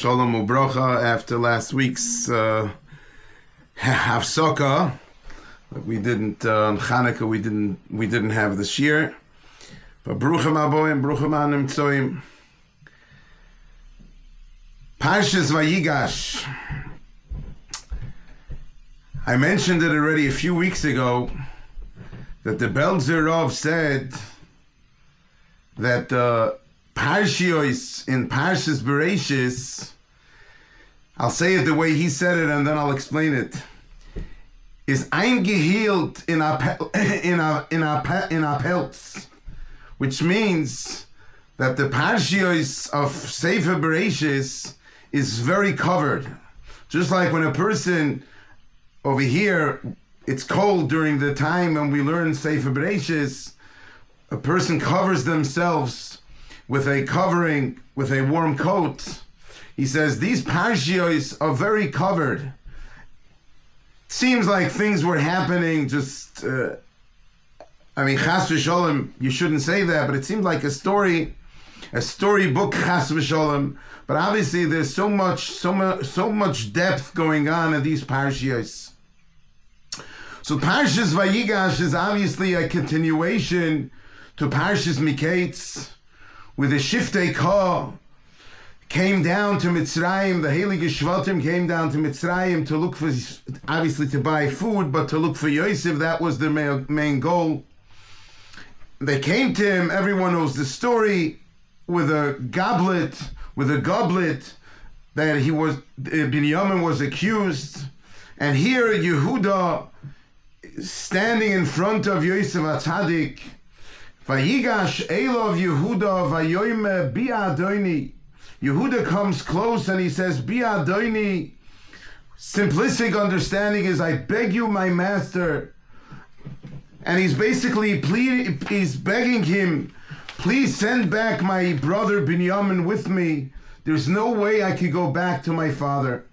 Shalom Ubrocha after last week's Hafsaka. We didn't on Chanukah. We didn't have the Shiur. But Bruchim Aboim, Bruchim Anim Tzoim. Parshas Vayigash. I mentioned it already a few weeks ago that the Belzerov said that Parshios in Parshas Bereshis, I'll say it the way he said it and then I'll explain it, is eingehielt in our pelts, which means that the Parshios of Sefer Bereshis is very covered. Just like when a person over here, it's cold during the time when we learn Sefer Bereshis, a person covers themselves with a covering, with a warm coat. He says these Parshios are very covered. It seems like things were happening just, Chas v'sholem, you shouldn't say that, but it seemed like a storybook, Chas v'sholem. But obviously there's so much depth going on in these Parshios. So Parshas Vayigash is obviously a continuation to Parshas Miketz, where the Shiftei Kah came down to Mitzrayim, the Heilige Shvatim came down to Mitzrayim to look for, obviously to buy food, but to look for Yosef. That was their main goal. They came to him, everyone knows the story, with a goblet that Binyamin was accused. And here Yehuda standing in front of Yosef HaTzadik, Vayigash Elov Yehuda Vayoyme Bi Adoni. Yehuda comes close and he says, Bi Adoni. Simplistic understanding is, I beg you, my master. And he's basically he's begging him, please send back my brother Binyamin with me. There's no way I could go back to my father.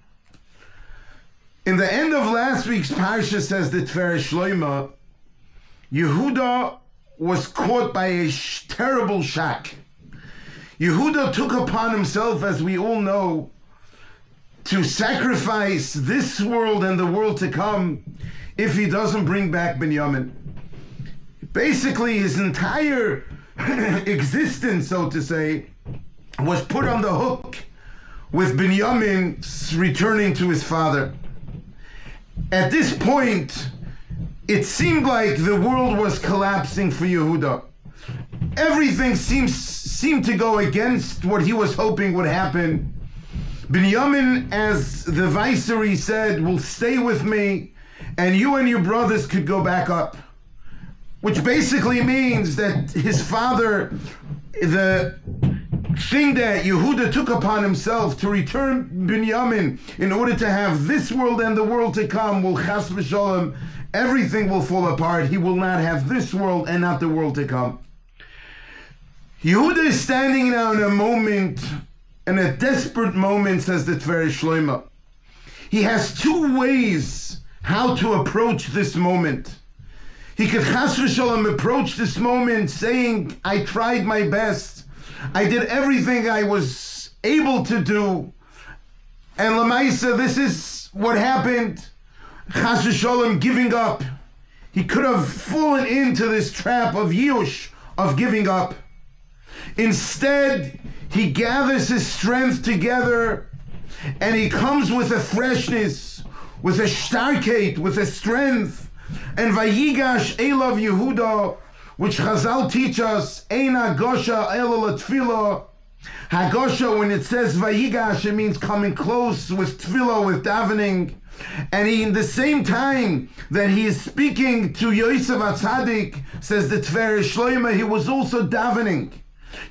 In the end of last week's Parsha, says the Tver Shloima, Yehuda was caught by a terrible shock. Yehuda took upon himself, as we all know, to sacrifice this world and the world to come if he doesn't bring back Binyamin. Basically, his entire existence, so to say, was put on the hook with Binyamin returning to his father. At this point, it seemed like the world was collapsing for Yehuda. Everything seemed to go against what he was hoping would happen. Binyamin, as the viceroy said, will stay with me, and you and your brothers could go back up. Which basically means that his father, the thing that Yehuda took upon himself to return Binyamin in order to have this world and the world to come, will Chas v'sholem, everything will fall apart. He will not have this world and not the world to come. Yehuda is standing now in a desperate moment, says the Tver Shloima. He has two ways how to approach this moment. He could Chas v'sholem approach this moment saying, I tried my best. I did everything I was able to do. And Lamaisa, this is what happened. Chas v'sholem, giving up. He could have fallen into this trap of Yush, of giving up. Instead, he gathers his strength together and he comes with a freshness, with a starkate, with a strength. And Vayigash Elov Yehuda, which Chazal teach us, Ein Hagosha Elo Tefillah. Hagosha, when it says Vayigash, it means coming close with Tefillah, with davening. And he, in the same time that he is speaking to Yosef HaTzadik, says the Tver Shloima, he was also davening.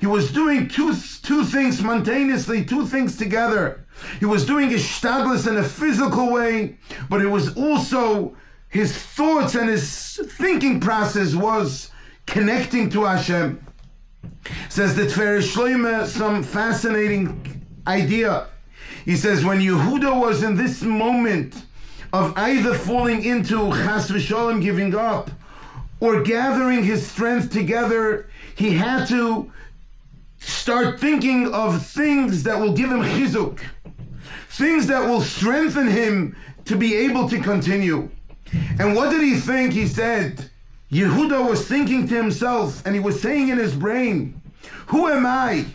He was doing two things simultaneously, two things together. He was doing his shtadlus in a physical way, but it was also his thoughts and his thinking process was connecting to Hashem. Says the Tver Shloima, some fascinating idea. He says when Yehuda was in this moment of either falling into Chas v'sholem, giving up, or gathering his strength together, he had to start thinking of things that will give him chizuk. things that will strengthen him to be able to continue. And what did he think? He said, Yehuda was thinking to himself, and he was saying in his brain, who am I?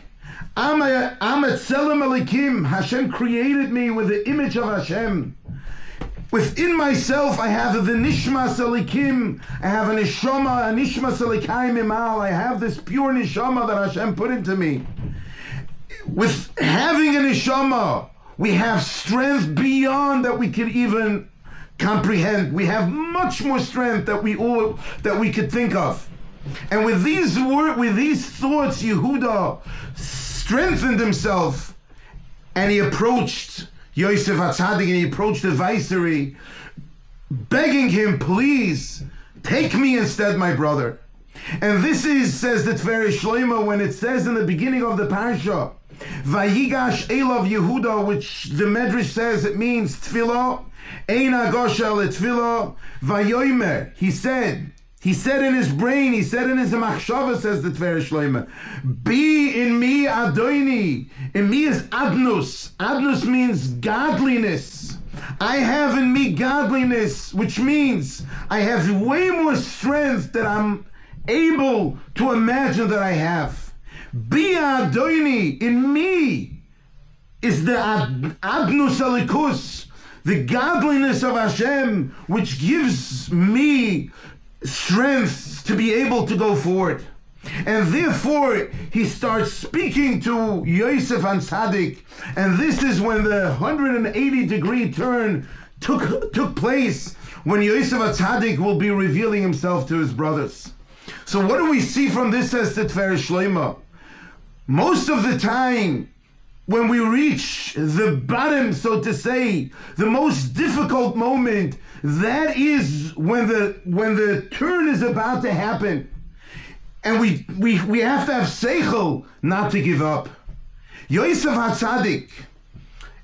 I'm a tzelem elikim. Hashem created me with the image of Hashem. Within myself, I have the nishmas elikim. I have a neshama, a nishmas elikai mimal. I have this pure neshama that Hashem put into me. With having a neshama, we have strength beyond that we could even comprehend. We have much more strength that we could think of. And with these thoughts, Yehuda strengthened himself, and he approached Yosef HaTzadik, and he approached the viceroy, begging him, please, take me instead, my brother. And this is, says the Teferet Shlomo, when it says in the beginning of the Parsha, Vayigash Elav Yehuda, which the Medrash says it means Tfilah, Ein Agosha L'Tfilah, Vayomer, he said in his brain, he said in his machshava, says the Teferet Shlomo, be in me Adoni. In me is Adnus. Adnus means godliness. I have in me godliness, which means I have way more strength than I'm able to imagine that I have. Be Adoni. In me is the Adnus Alikus, the godliness of Hashem, which gives me strength to be able to go forward. And therefore he starts speaking to Yosef and Tzaddik, and this is when the 180-degree turn took place, when Yosef and Tzaddik will be revealing himself to his brothers. So what do we see from this, says the Teferet Shlomo? Most of the time, when we reach the bottom, so to say, the most difficult moment, that is when the turn is about to happen. And we have to have seichel not to give up. Yosef HaTzadik,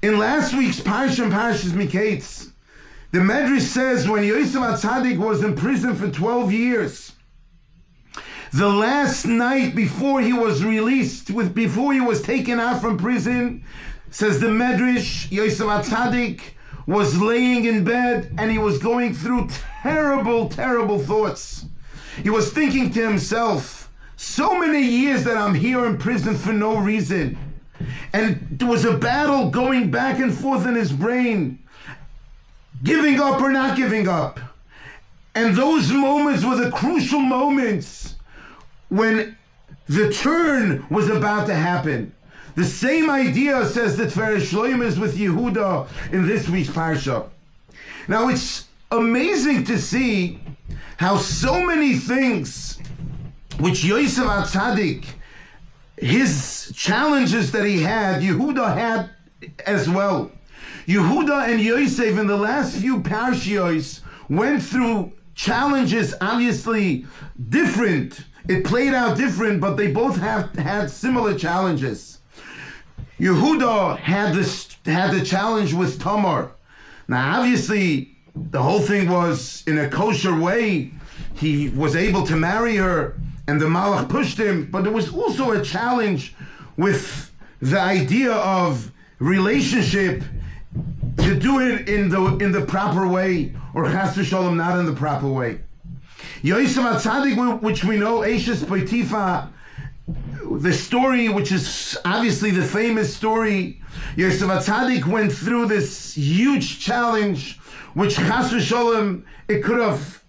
in last week's Parshas Miketz, the Medrash says when Yosef HaTzadik was in prison for 12 years, the last night before he was released, before he was taken out from prison, says the Medrash, Yosef HaTzadik was laying in bed and he was going through terrible, terrible thoughts. He was thinking to himself, so many years that I'm here in prison for no reason. And there was a battle going back and forth in his brain, giving up or not giving up. And those moments were the crucial moments when the turn was about to happen. The same idea, says the Teferet Shlomo, is with Yehuda in this week's Parsha. Now it's amazing to see how so many things which Yosef HaTzadik, his challenges that he had, Yehuda had as well. Yehuda and Yosef in the last few Parshios went through challenges, obviously different. It played out different, but they both had similar challenges. Yehuda had the challenge with Tamar. Now, obviously, the whole thing was in a kosher way. He was able to marry her, and the Malach pushed him. But there was also a challenge with the idea of relationship, to do it in the proper way, or chas v'sholom not in the proper way. Yosef HaTzadik, which we know, Eshes Potifa, the story, which is obviously the famous story, Yosef HaTzadik went through this huge challenge, which chas v'sholom, it could have,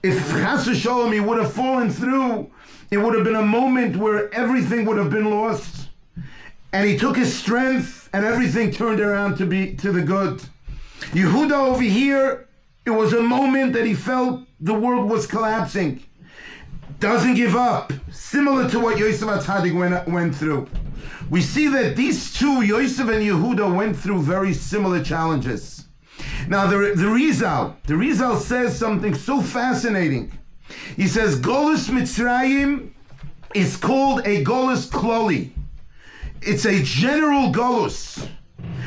if chas v'sholom he would have fallen through, it would have been a moment where everything would have been lost. And he took his strength, and everything turned around to the good. Yehuda over here, it was a moment that he felt the world was collapsing. Doesn't give up, similar to what Yosef HaTzadik went through. We see that these two, Yosef and Yehuda, went through very similar challenges. Now the Rizal says something so fascinating. He says Golus Mitzrayim is called a Golus Kloli. It's a general Golus.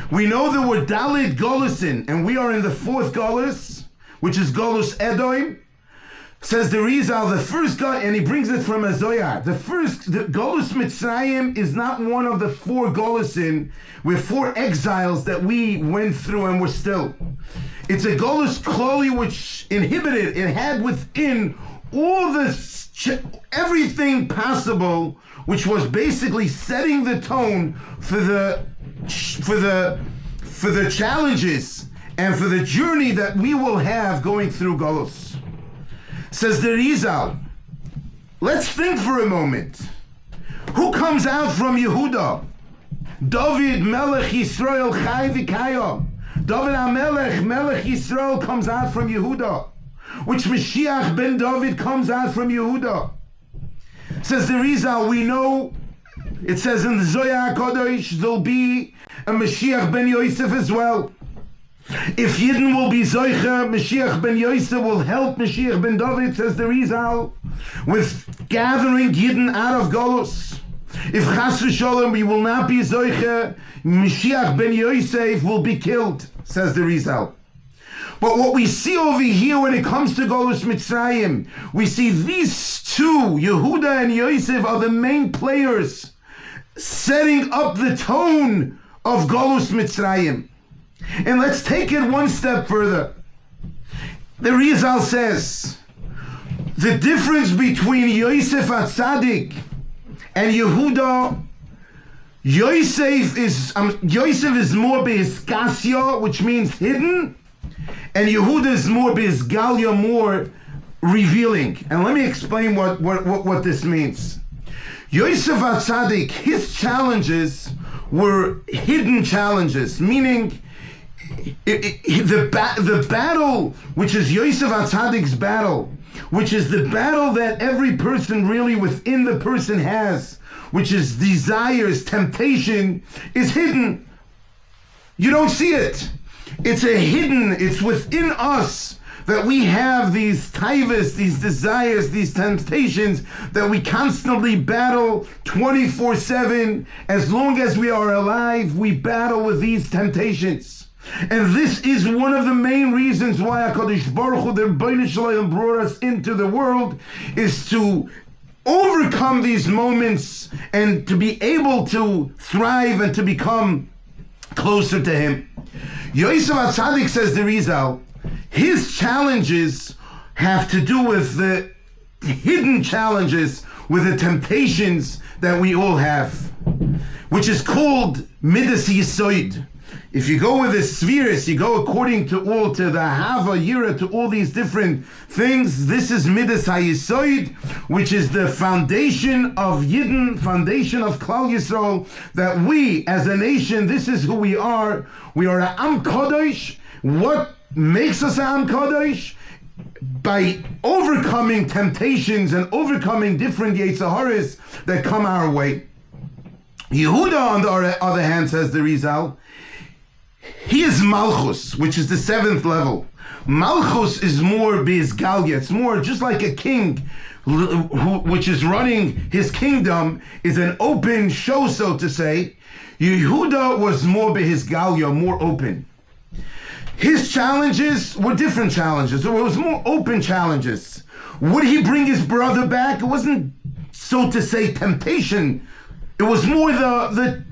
We know there were Dalit Golusin, and we are in the fourth Golus, which is Golus Edom. Says the Rizal, the first God, and he brings it from a Zoyar. The Golus Mitzrayim is not one of the 4 Golusin, with 4 exiles that we went through and we're still. It's a Golus Kloli which inhibited, it had within all this, everything possible, which was basically setting the tone for the challenges and for the journey that we will have going through Golus. Says the Rizal, let's think for a moment. Who comes out from Yehuda? David Melech Yisrael Chai V'Kayom. David HaMelech, Melech Yisrael, comes out from Yehuda. Which Mashiach ben David comes out from Yehuda. Says the Rizal, we know, it says in the Zohar HaKadosh, there'll be a Mashiach ben Yosef as well. If Yidden will be Zoicha, Mashiach ben Yosef will help Mashiach ben David, says the Rizal, with gathering Yidden out of Golus. If Chas v'Sholem we will not be Zoicha, Mashiach ben Yosef will be killed, says the Rizal. But what we see over here when it comes to Golus Mitzrayim, we see these 2, Yehuda and Yosef, are the main players setting up the tone of Golus Mitzrayim. And let's take it one step further. The Rizal says, the difference between Yosef HaTzadik and Yehuda, Yosef is more behiskasya, which means hidden, and Yehuda is more behisgalya, more revealing. And let me explain what this means. Yosef HaTzadik, his challenges were hidden challenges, meaning the battle, which is Yosef HaTzadik's battle, which is the battle that every person really within the person has, which is desires, temptation, is hidden. You don't see it. It's it's within us that we have these taivas, these desires, these temptations that we constantly battle 24/7. As long as we are alive, we battle with these temptations. And this is one of the main reasons why HaKadosh Baruch Hu, the Rebbeinu Shalom, brought us into the world, is to overcome these moments and to be able to thrive and to become closer to Him. Yosef HaTzadik, says the Rizal, his challenges have to do with the hidden challenges, with the temptations that we all have, which is called Midas Yisoid. If you go with the spheres, you go according to the Hava, Yira, to all these different things. This is Midas HaYisoid, which is the foundation of Yidden, foundation of Klal Yisrael, that we, as a nation, this is who we are. We are an Am Kodesh. What makes us an Am Kodesh? By overcoming temptations and overcoming different Yetzaharas that come our way. Yehuda, on the other hand, says the Rizal, he is Malchus, which is the 7th level. Malchus is more Bizgalya. It's more just like a king which is running his kingdom, is an open show, so to say. Yehuda was more Bizgalya, more open. His challenges were different challenges. It was more open challenges. Would he bring his brother back? It wasn't, so to say, temptation. It was more the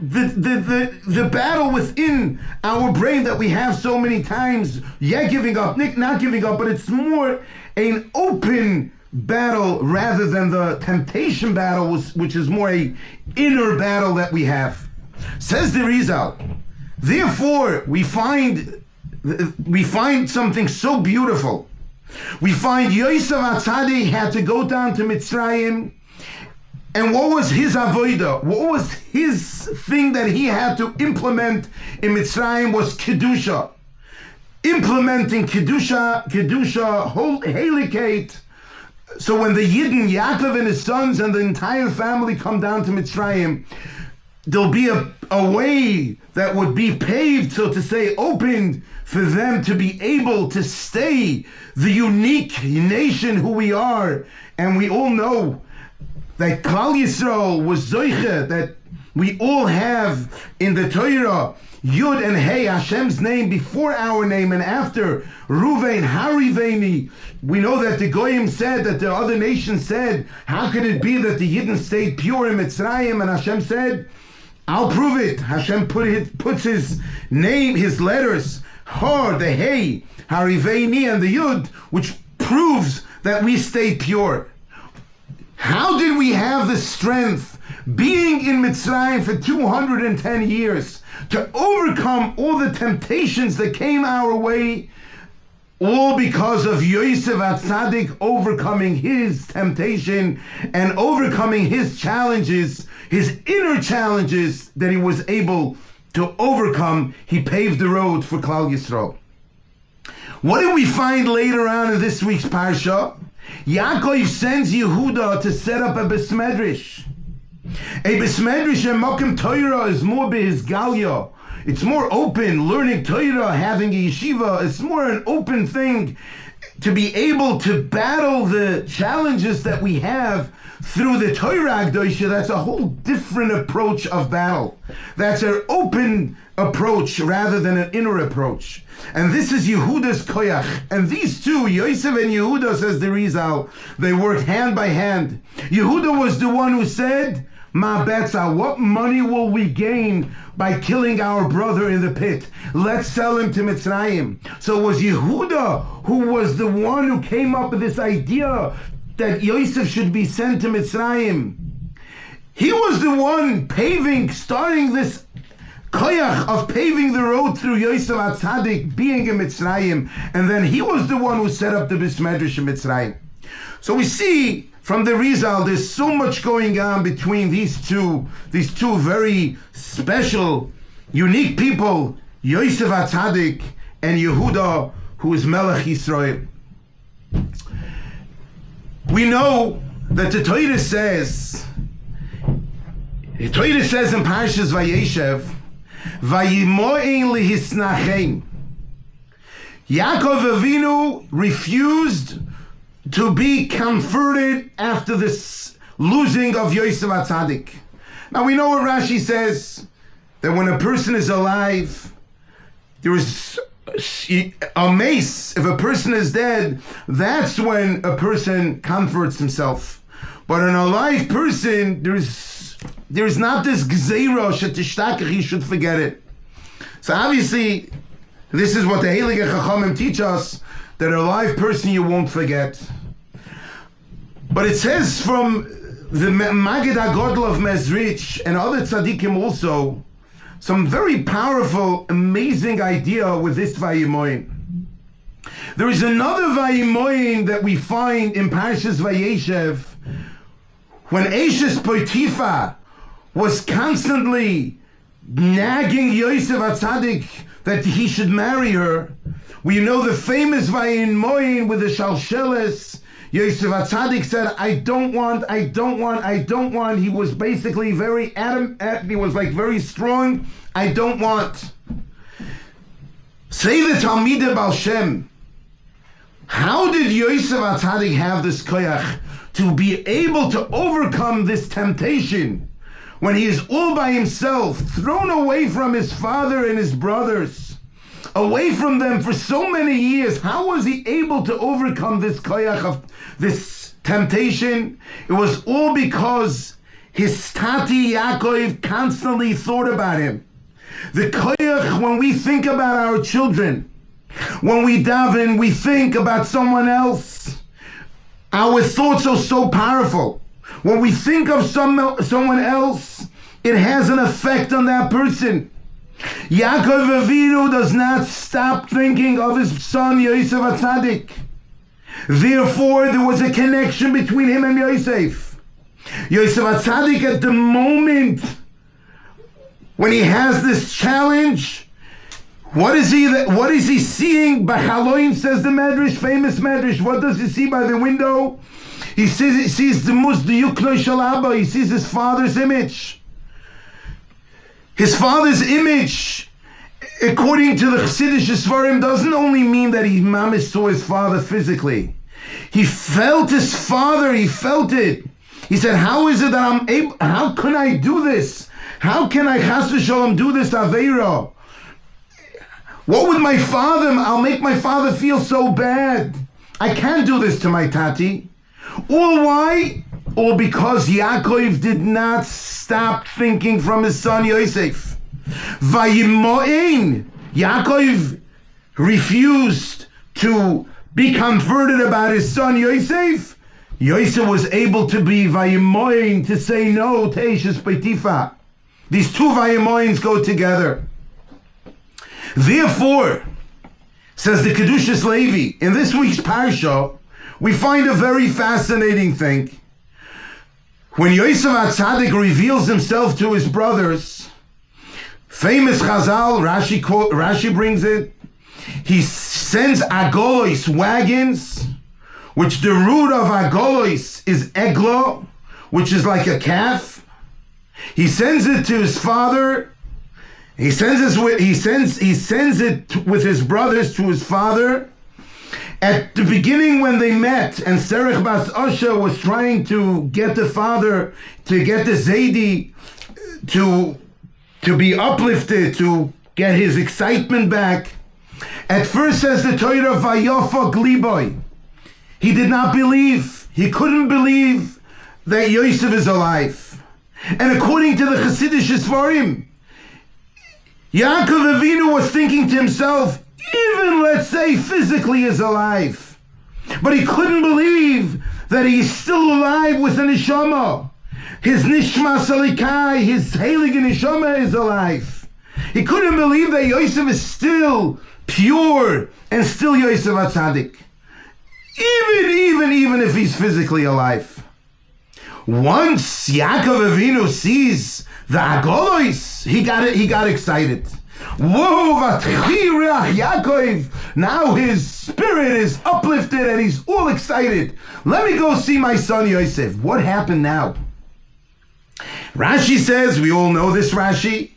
battle within our brain that we have so many times. Yeah, giving up, not giving up, but it's more an open battle rather than the temptation battle, which is more a inner battle that we have. Says the Rizal, therefore we find something so beautiful. We find Yosef HaTzadik had to go down to Mitzrayim. And what was his avodah? What was his thing that he had to implement in Mitzrayim was Kedusha. Implementing Kedusha, Helikate. So when the Yidden, Yaakov and his sons and the entire family come down to Mitzrayim, there'll be a way that would be paved, so to say, opened for them to be able to stay the unique nation who we are. And we all know that Klal Yisrael was Zoiche, that we all have in the Torah Yud and Hey, Hashem's name before our name and after. Ruvain, Hariveni. We know that the Goyim said, that the other nations said, how could it be that the Yidden stayed pure in Mitzrayim? And Hashem said, I'll prove it. Hashem puts his name, his letters, Har, the Hey, Hariveni, and the Yud, which proves that we stayed pure. How did we have the strength, being in Mitzrayim for 210 years, to overcome all the temptations that came our way? All because of Yosef HaTzadik overcoming his temptation and overcoming his challenges, his inner challenges that he was able to overcome. He paved the road for Klal Yisrael. What did we find later on in this week's Parsha? Yaakov sends Yehuda to set up a Besmedrish. A Besmedrish and Mokim Torah is more behisgalia. It's more open, learning Torah, having a yeshiva. It's more an open thing to be able to battle the challenges that we have through the Torah Akdosha. That's a whole different approach of battle. That's an open approach rather than an inner approach. And this is Yehuda's koyach. And these two, Yosef and Yehuda, says the Rizal, they worked hand by hand. Yehuda was the one who said, Ma betza, what money will we gain by killing our brother in the pit? Let's sell him to Mitzrayim. So it was Yehuda who was the one who came up with this idea that Yosef should be sent to Mitzrayim. He was the one starting this koyach of paving the road through Yosef HaTzadik being in Mitzrayim, and then he was the one who set up the Bismedrash in Mitzrayim. So we see from the Rizal, there's so much going on between these two very special, unique people, Yosef HaTzadik and Yehuda, who is Melech Yisrael. We know that the Torah says in Parshas Vayigash, Vayimo'in lihisnachem. Yaakov Avinu refused to be comforted after this losing of Yosef HaTzadik. Now we know what Rashi says, that when a person is alive, there is a mace. If a person is dead, that's when a person comforts himself. But an alive person, there's not this gzeira shetishtachach, he should forget it. So obviously, this is what the Heilige Chachamim teach us, that a live person you won't forget. But it says from the Magid HaGodl of Mezrich and other tzaddikim also, some very powerful, amazing idea with this Vayimoin. There is another Vayimoin that we find in Parshas Vayeshev, when Eshes Potiphar was constantly nagging Yosef HaTzadik that he should marry her. We know the famous Vayimoin with the Shalsheles. Yosef HaTzadik said, I don't want. He was basically very adamant, he was like very strong. I don't want. Say the Talmidei Baal Shem. How did Yosef HaTzadik have this koyach to be able to overcome this temptation when he is all by himself, thrown away from his father and his brothers, away from them for so many years? How was he able to overcome this koyach of this temptation? It was all because his tati Yaakov constantly thought about him. The koyach, when we think about our children, when we daven, we think about someone else. Our thoughts are so powerful. When we think of someone else, it has an effect on that person. Yaakov Avinu does not stop thinking of his son Yosef HaTzadik. Therefore, there was a connection between him and Yosef. Yosef HaTzadik, at the moment when he has this challenge, what is he seeing? B'chaloim, says the Medrash, famous Medrash. What does he see by the window? He sees the Yukno Shalaba. He sees his father's image. His father's image, according to the Chassidish Svarim, doesn't only mean that he mamish saw his father physically. He felt his father. He felt it. He said, "How is it that how can I do this? How can I chas v'sholom do this aveira? What would my father, I'll make my father feel so bad. I can't do this to my tati. Or why? Or because Yaakov did not stop thinking from his son Yosef. Vayimo'in. Yaakov refused to be comforted about his son Yosef. Yosef was able to be Vayimo'in, to say no to Eishes Potiphar. These two Vayimo'ins go together. Therefore, says the Kedushas Levi, in this week's Parsha, we find a very fascinating thing. When Yosef HaTzadik reveals himself to his brothers, famous Chazal, Rashi brings it, he sends agolos, wagons, which the root of agolos is eglo, which is like a calf. He sends it to his father. He sends it with his brothers to his father. At the beginning when they met, and Serech Bas Osha was trying to get the father, to get the Zaidi to be uplifted, to get his excitement back. At first, says the Torah, Vayofok Liboy. He did not believe. He couldn't believe that Yosef is alive. And according to the Chassidish Sfarim, Yaakov Avinu was thinking to himself, even let's say physically is alive, but he couldn't believe that he's still alive with a neshama. His nishma salikai, his heilige neshama is alive. He couldn't believe that Yosef is still pure and still Yosef HaTzadik, even if he's physically alive. Once Yaakov Avinu sees the agolos, he got excited. Whoa, Yaakov! Now his spirit is uplifted and he's all excited. Let me go see my son Yosef. What happened now? Rashi says, we all know this Rashi.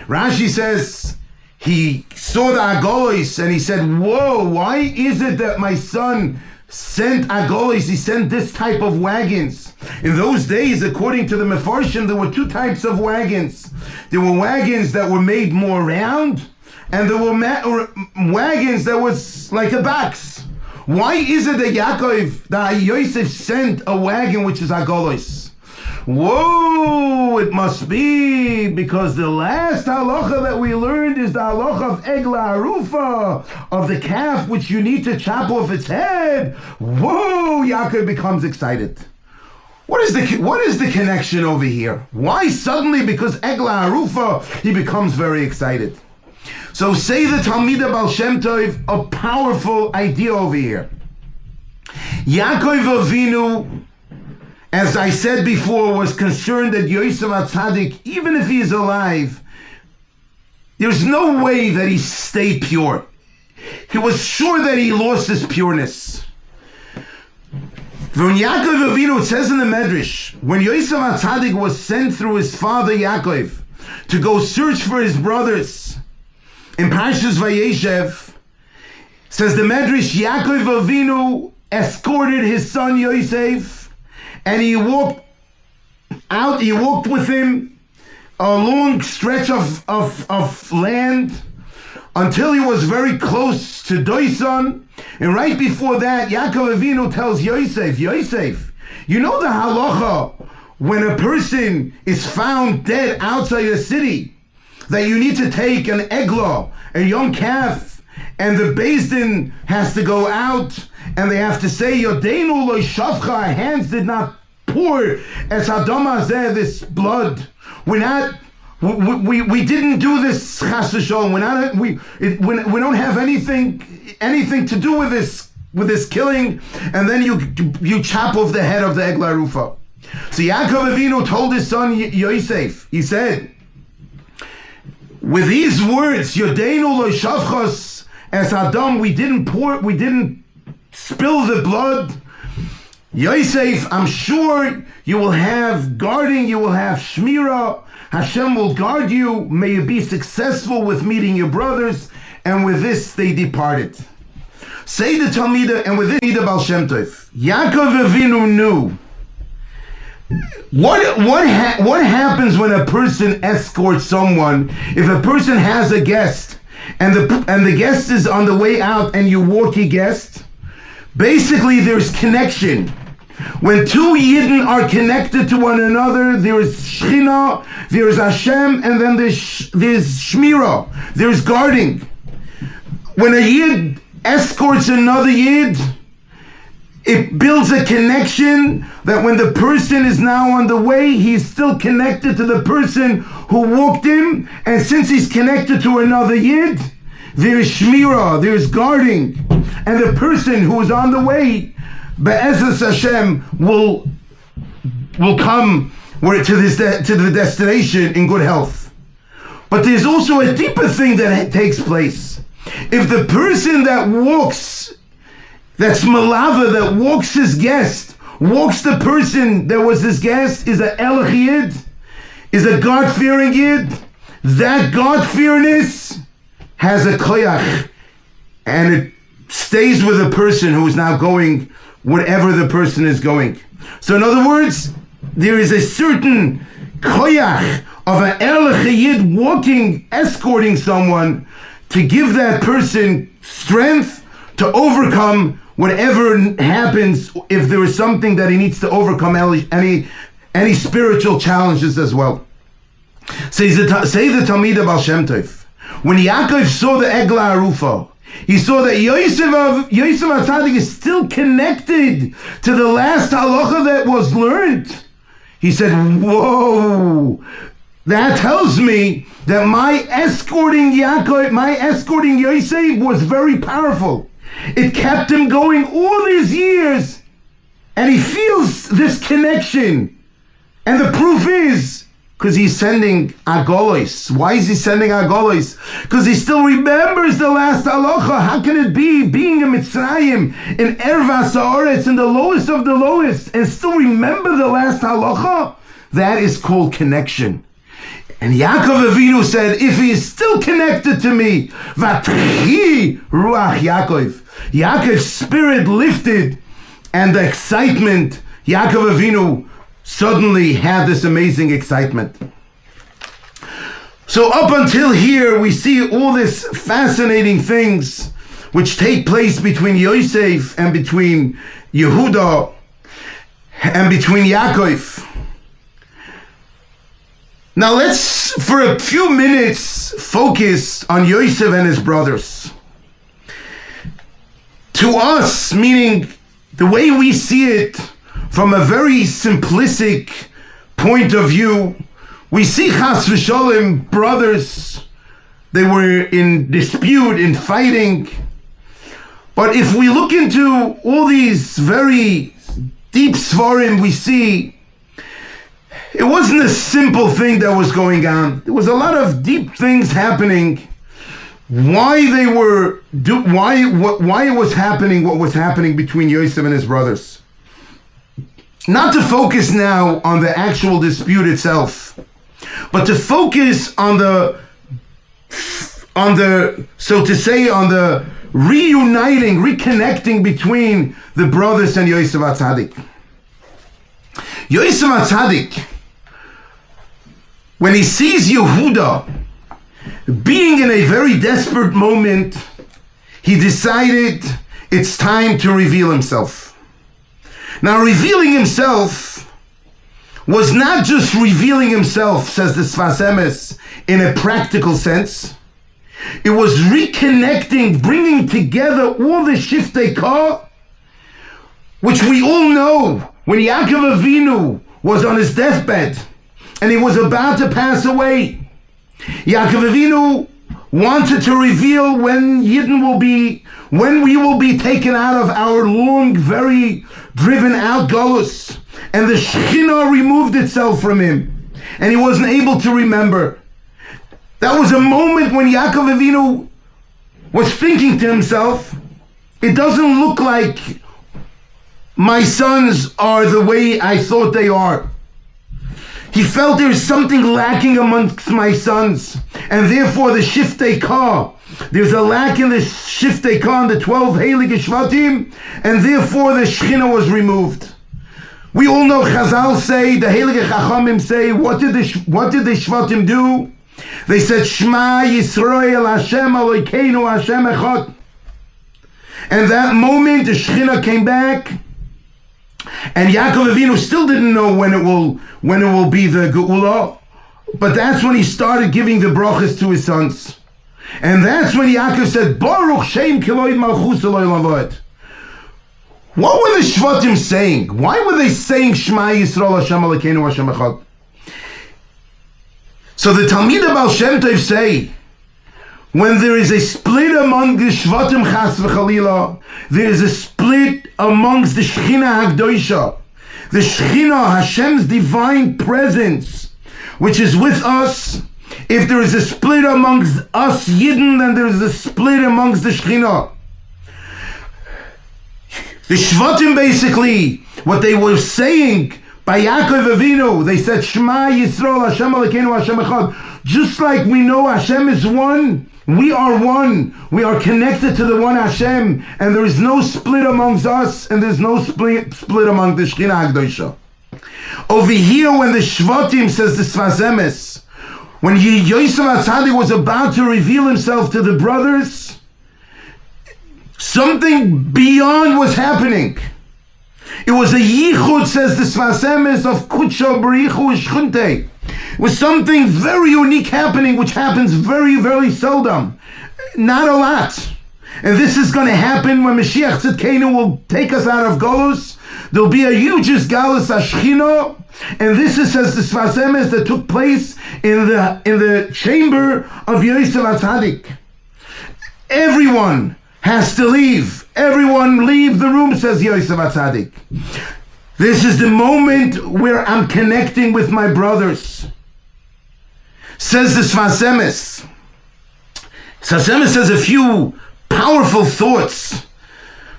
Rashi says, he saw the agolos and he said, whoa, why is it that my son sent agolos? He sent this type of wagons. In those days, according to the Mefarshim, there were two types of wagons. There were wagons that were made more round, and there were wagons that was like a box. Why is it that Yosef sent a wagon which is agolos? Whoa, it must be because the last halacha that we learned is the halacha of Egla Arufa, of the calf which you need to chop off its head. Whoa, Yaakov becomes excited. What is the connection over here? Why suddenly, because Egla Arufa, he becomes very excited? So say the Talmida Baal Shem Tov, a powerful idea over here. Yaakov Avinu, as I said before, was concerned that Yosef HaTzadik, even if he is alive, there's no way that he stayed pure. He was sure that he lost his pureness. When Yaakov Avinu, it says in the Medrash, when Yosef HaTzadik was sent through his father Yaakov to go search for his brothers, in Parshas Vayigash, says the Medrash, Yaakov Avinu escorted his son Yosef, and he walked with him a long stretch of land until he was very close to Doisan. And right before that, Yaakov Avinu tells Yosef, you know the halacha when a person is found dead outside the city, that you need to take an eglah, a young calf, and the Beis Din has to go out, and they have to say, Yodeinu lo shavcha, our hands did not pour as Hadam hazeh, this blood. We didn't do this chas v'sholom. We don't have anything to do with this killing, and then you chop off the head of the Egla Rufa. So Yaakov Avinu told his son Yosef, he said, with these words, Yodeinu lo shavchos as Adam, we didn't spill the blood. Yosef, I'm sure you will have guarding, you will have shmira. Hashem will guard you. May you be successful with meeting your brothers. And with this, they departed. Say the Talmida, and with it, the Baal Shem Tov. Yaakov Avinu knew What happens when a person escorts someone? If a person has a guest and the guest is on the way out and you walk your guest, basically there's connection. When two Yidden are connected to one another, there is Shechina, there is Hashem, and then there's Shmira, there's guarding. When a Yid escorts another Yid, it builds a connection that when the person is now on the way, he's still connected to the person who walked him. And since he's connected to another Yid, there's Shmira, there's guarding. And the person who is on the way, Be'ezus Hashem, will come to the destination in good health. But there's also a deeper thing that takes place. If the person that walks, that's Malava, that walks his guest, walks the person that was his guest, is a Elach Yid, is a God-fearing Yid, that God-fearingness has a koyach, and it stays with the person who is now going whatever the person is going. So in other words, there is a certain koyach of an Elach Yid walking, escorting someone to give that person strength to overcome whatever happens, if there is something that he needs to overcome, any spiritual challenges as well. Say the Talmid of Baal Shem Tov, when Yaakov saw the Egla Arufa, he saw that Yosef HaTzadik is still connected to the last halacha that was learned. He said, whoa, that tells me that my escorting Yosef was very powerful. It kept him going all these years, and he feels this connection. And the proof is because he's sending Golus. Why is he sending Golus? Because he still remembers the last halacha. How can it be, being in Mitzrayim, in Ervas Haaretz, in the lowest of the lowest, and still remember the last halacha? That is called connection. And Yaakov Avinu said, if he is still connected to me, Vatchi Ruach Yaakov, Yaakov's spirit lifted, and the excitement, Yaakov Avinu suddenly had this amazing excitement. So up until here, we see all these fascinating things which take place between Yosef and between Yehuda and between Yaakov. Now let's, for a few minutes, focus on Yosef and his brothers. To us, meaning the way we see it from a very simplistic point of view, we see Chas v'Sholem brothers, they were in dispute, in fighting. But if we look into all these very deep svarim, we see it wasn't a simple thing that was going on. There was a lot of deep things happening. Why it was happening, what was happening between Yosef and his brothers. Not to focus now on the actual dispute itself, but to focus on the reuniting, reconnecting between the brothers and Yosef HaTzadik. Yosef HaTzadik, when he sees Yehuda being in a very desperate moment, he decided it's time to reveal himself. Now, revealing himself was not just revealing himself, says the Sfas Emes, in a practical sense. It was reconnecting, bringing together all the Shiftei Kah, which we all know when Yaakov Avinu was on his deathbed and he was about to pass away. Yaakov Avinu wanted to reveal when we will be taken out of our long, very driven out Golus, and the Shekhinah removed itself from him, and he wasn't able to remember. That was a moment when Yaakov Avinu was thinking to himself, it doesn't look like my sons are the way I thought they are. He felt there's something lacking amongst my sons, and therefore the Shiftei Kah, there's a lack in the Shiftei Kah, in the 12 Heilige Shvatim, and therefore the Shekhinah was removed. We all know Chazal say, the Heilige Chachamim say, what did the Shvatim do? They said, Shema Yisrael Hashem Elokeinu Hashem Echad. And that moment, the Shechina came back, and Yaakov Avinu still didn't know when it will be the Geula, but that's when he started giving the brachas to his sons. And that's when Yaakov said, Baruch Shem Kiloid Malchus Eloi Lavod. What were the Shvatim saying? Why were they saying Shema Yisrael Hashem Elokeinu Hashem Echad? So the Talmid Baal Shem Tov say, when there is a split among the Shvatim Chas v'Chalila, there is a split amongst the Shechina HaKdosha. The Shechina, Hashem's divine presence, which is with us. If there is a split amongst us Yidden, then there is a split amongst the Shechina. The Shvatim basically, what they were saying by Yaakov Avinu, they said, Shema Yisrael Hashem Elokeinu Hashem Echad. Just like we know Hashem is one, we are one. We are connected to the one Hashem, and there is no split amongst us, and there's no split among the Shechina HaKdosha. Over here, when the Shvatim, says the Sfas Emes, when Yosef HaTzadik was about to reveal himself to the brothers, something beyond was happening. It was a yichud, says the Sfas Emes, of Kutsha B'richu Shchunte. It was something very unique happening, which happens very, very seldom. Not a lot. And this is going to happen when Mashiach Tzidkenu will take us out of Golus. There'll be a huge Galus Ashchino. And this is, says the Sfas Emes, that took place in the chamber of Yosef HaTzadik. Everyone has to leave. Everyone leave the room, says Yosef HaTzadik. This is the moment where I'm connecting with my brothers. Says the Sfas Emes. Sfas Emes says a few powerful thoughts.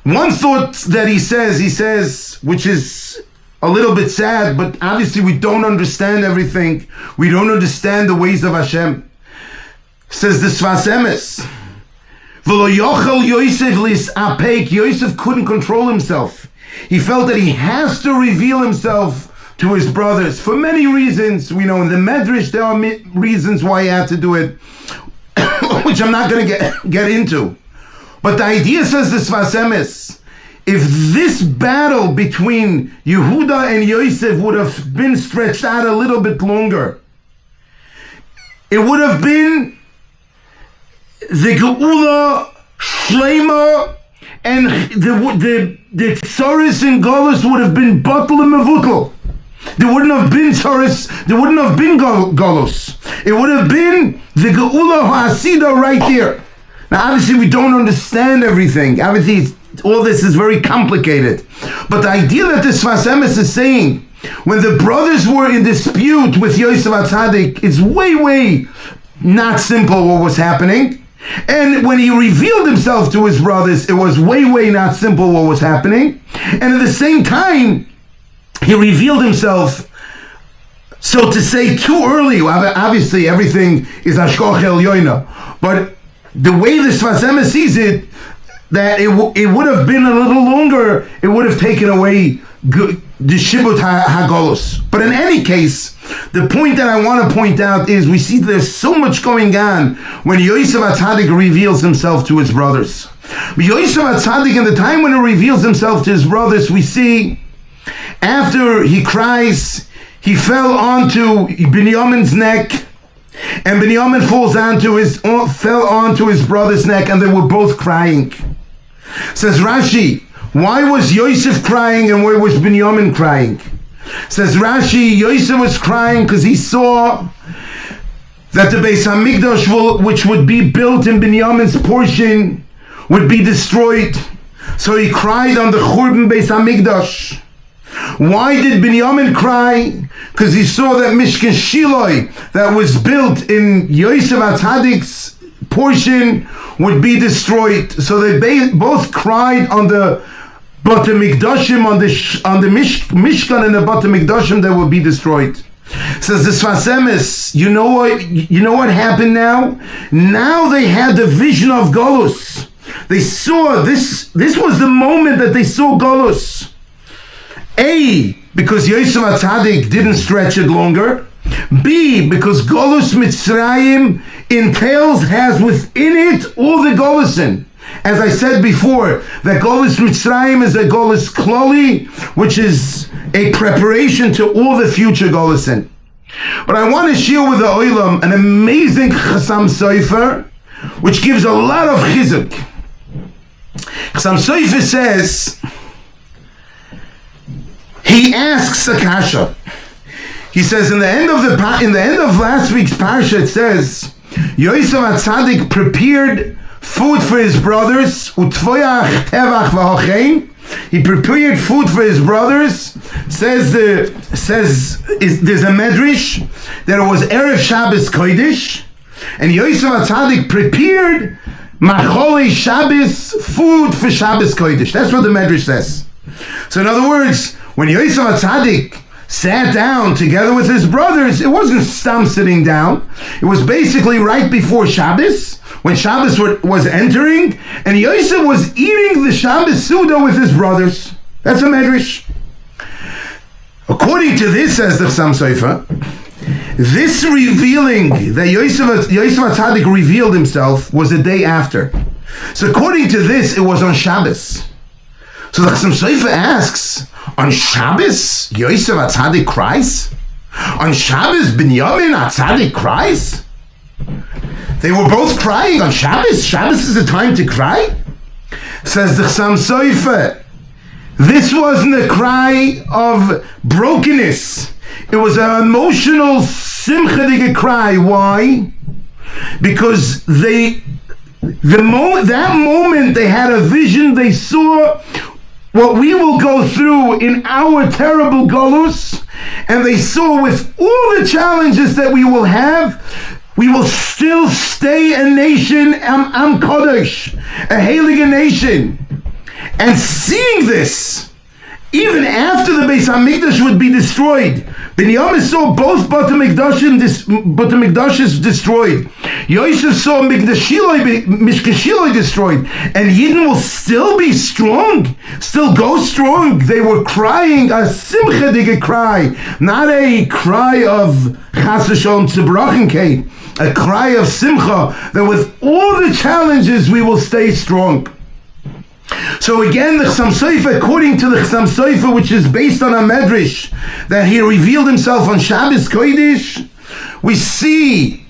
One thought that he says, which is a little bit sad, but obviously we don't understand everything. We don't understand the ways of Hashem. Says the Sfas Emes, Yosef couldn't control himself. He felt that he has to reveal himself to his brothers for many reasons. We know in the Medrash there are reasons why he had to do it, which I'm not going to get into. But the idea, says the Sfas Emes, if this battle between Yehuda and Yosef would have been stretched out a little bit longer, it would have been the Geula Shlema, and the Tzoris and Golus would have been Batel and Mevutel. There wouldn't have been Tzoris, there wouldn't have been Golus. It would have been the Geula Ha'asida right there. Now obviously we don't understand everything. Obviously all this is very complicated. But the idea that the Sfas Emes is saying, when the brothers were in dispute with Yosef HaTzadik, it's way not simple what was happening. And when he revealed himself to his brothers, it was way not simple what was happening. And at the same time, he revealed himself, so to say, too early. Obviously, everything is Hashkoch Elyoina. But the way the Sfas Emes sees it, that it would have been a little longer, it would have taken away the Shibut HaGolus. But in any case, the point that I want to point out is we see there's so much going on when Yosef HaTzadik reveals himself to his brothers. Yosef HaTzadik, in the time when he reveals himself to his brothers, we see after he cries, he fell onto Binyamin's neck, and Binyamin fell onto his brother's neck, and they were both crying. Says Rashi, why was Yosef crying and why was Binyamin crying? Says Rashi, Yosef was crying because he saw that the Beis HaMikdash, which would be built in Binyamin's portion, would be destroyed. So he cried on the Churban Beis HaMikdash. Why did Binyamin cry? Because he saw that Mishkan Shiloi, that was built in Yosef HaTzadik's portion, would be destroyed. So they both cried on the Bata Mikdashim, on the Mishkan and the Bata Mikdashim that would be destroyed. Says the Sfas Emes, you know what happened now? Now they had the vision of Golus. They saw this was the moment that they saw Golus. because Yosef HaTzadik didn't stretch it longer. B, because Golus Mitzrayim has within it all the Golusin. As I said before, that Golus Mitzrayim is a Golus Kloli, which is a preparation to all the future Golusin. But I want to share with the Olam an amazing Chassam Sofer, which gives a lot of chizuk. Chassam Sofer says, he asks a kasha. He says in the end of last week's parsha, it says Yosef HaTzadik prepared food for his brothers. He prepared food for his brothers. There's a medrash that it was Erev Shabbos Kodesh, and Yosef HaTzadik prepared Machole Shabbos, food for Shabbos Kodesh. That's what the medrash says. So in other words, when Yosef HaTzadik sat down together with his brothers, it wasn't stam sitting down. It was basically right before Shabbos, when Shabbos was entering, and Yosef was eating the Shabbos Suda with his brothers. That's a medrash. According to this, says the Chassam Sofer, this revealing that Yosef HaTzadik revealed himself was a day after. So according to this, it was on Shabbos. So the Chassam Sofer asks, on Shabbos, Yosef HaTzadik cries? On Shabbos, Binyamin HaTzadik cries? They were both crying on Shabbos? Shabbos is a time to cry? Says the Chassam Sofer, this wasn't a cry of brokenness. It was an emotional simchadige cry. Why? Because that moment they had a vision. They saw what we will go through in our terrible Golus, and they saw with all the challenges that we will have, we will still stay a nation, Am Kodesh, a Heilige nation. And seeing this, even after the Beis HaMikdash would be destroyed, Binyamin saw both Beit HaMikdashes destroyed. Yosef saw Mishkashiloi destroyed. And Yidden will still be strong, still go strong. They were crying a simchadige cry, not a cry of Chas v'Shalom Tzibrachenkeit, a cry of simcha, that with all the challenges we will stay strong. So again, the Chassam Sofer, according to the Chassam Sofer, which is based on a medrash, that he revealed himself on Shabbos Kodesh, we see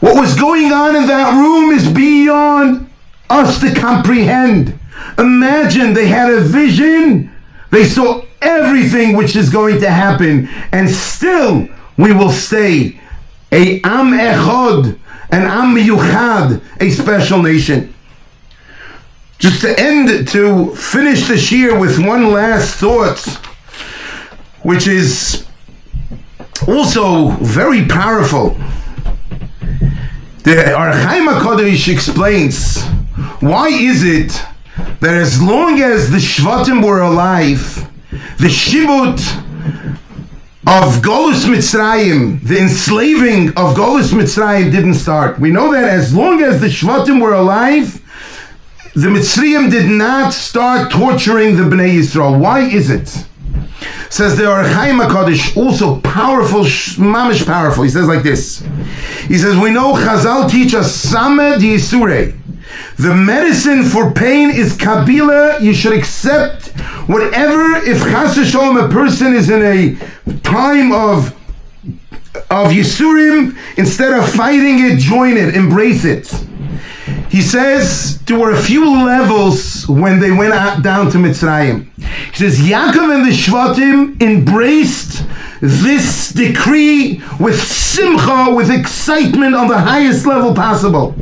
what was going on in that room is beyond us to comprehend. Imagine they had a vision, they saw everything which is going to happen, and still we will stay a Am Echad, an Am Miyuchad, a special nation. Just to finish the Shiur with one last thought, which is also very powerful. The Or HaChaim HaKadosh explains, why is it that as long as the Shvatim were alive, the Shibut of Golus Mitzrayim, the enslaving of Golus Mitzrayim didn't start. We know that as long as the Shvatim were alive, the Mitzrayim did not start torturing the Bnei Yisrael. Why is it? Says the Or HaChaim HaKadosh, also powerful, mamish powerful. He says like this. He says, we know Chazal teach us Samed Yisurei. The medicine for pain is Kabila. You should accept whatever. If Chas v'Shalom, a person is in a time of Yisurim, instead of fighting it, join it, embrace it. He says there were a few levels when they went down to Mitzrayim. He says Yaakov and the Shvatim embraced this decree with simcha, with excitement on the highest level possible.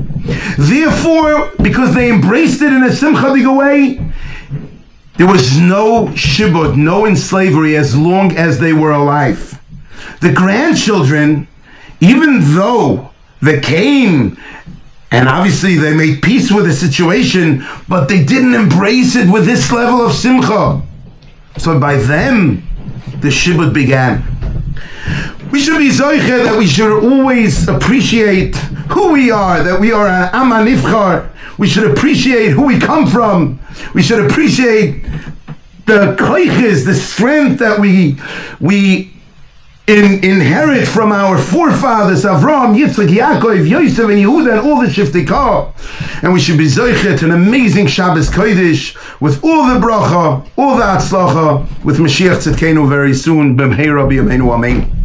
Therefore, because they embraced it in a simchadige way, there was no shibud, no enslavery, as long as they were alive. The grandchildren, even though they came, and obviously they made peace with the situation, but they didn't embrace it with this level of simcha. So by them, the shibud began. We should be zoiche that we should always appreciate who we are, that we are an Am HaNivchar. We should appreciate who we come from. We should appreciate the koiches, the strength that we inherit from our forefathers, Avraham, Yitzchak, Yaakov, Yosef and Yehuda, and all the Shiftikah. And we should be zoichet an amazing Shabbos Kodesh with all the bracha, all the atzlacha, with Mashiach Tzidkenu very soon. B'mheira b'yameinu amen.